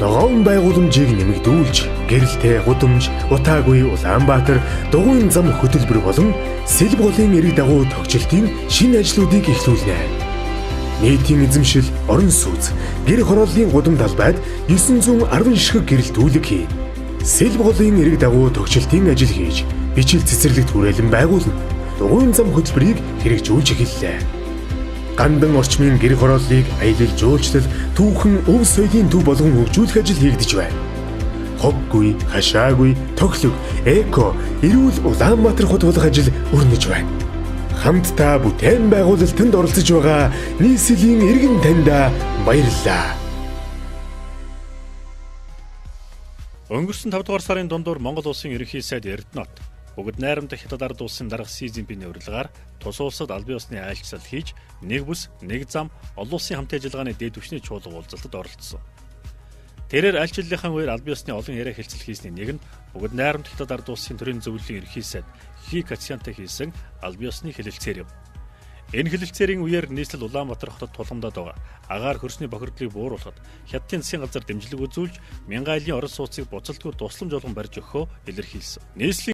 ногоон байгууламжийг нэмэгдүүлж, гэрэлтэй гудамж, Утаагүй Улаанбаатар дугуйн зам хөтөлбөр болон сэлб голын эрэг дагуу тогтчлтын шинэ ажлуудыг эхлүүлнэ. Нийтийн эзэмшил, орон сууц, гэр хорооллын гудам талбайд 910 ширхэг гэрэлтүүлэг хий. Сэлб голын эрэг дагуу тогтчлтын ажил хийж, бичил цэцэрлэгт хүрээлэн байгуулна. Дугуйн зам хөтөлбөрийг хэрэгжүүлж эхэллээ. Гандан орчмын гэр хорооллыг аялал жуулчлал, түүхэн өв соёлын төв болгон хөгжүүлэх ажил хийгдэж байна. Хоггүй, хашаагүй, тоглог, эко, эрүүл Улаанбаатар хот болох ажил өрнөж байна. Хамтдаа бүтээн байгуулалтанд оролцож байгаа нийслэлийн иргэн таньда баярлалаа. Өнгөрсөн 5 дугаар сарын дундуур Монгол улсын ерөнхий сайд Эрдэнэт бүгд найрамдах Хятад ард улсын дарга Си Цзиньпиний урилгаар тус улсад албан ёсны айлчлал хийж нэг бүс, нэг зам олон улсын хамт ажиллагааны дэд түвшний чуулга уулзалтад оролцсон. Тэрээр айлчлалынхаа үеэр албан ёсны олон яриа хэлцэл хийсний нэг нь бүгд найрамдах Хятад ард улсын төрийн зөвлөлийн ерөнхий сайд Хи Кацянтай хийсэн албан ёсны хэлэлцээр юм. Энэ хэлэлцээрийн үеэр нийслэл Улаанбаатар хотод тулгамдаад байгаа агаар хөрсний бохирдлыг бууруулахад Хятадын засгийн газар дэмжлэг үзүүлж мянган айлын орон сууцыг буцалтгүй тусламж болгон барьж өгөхөө илэрхийлсэн. Нийслэлийн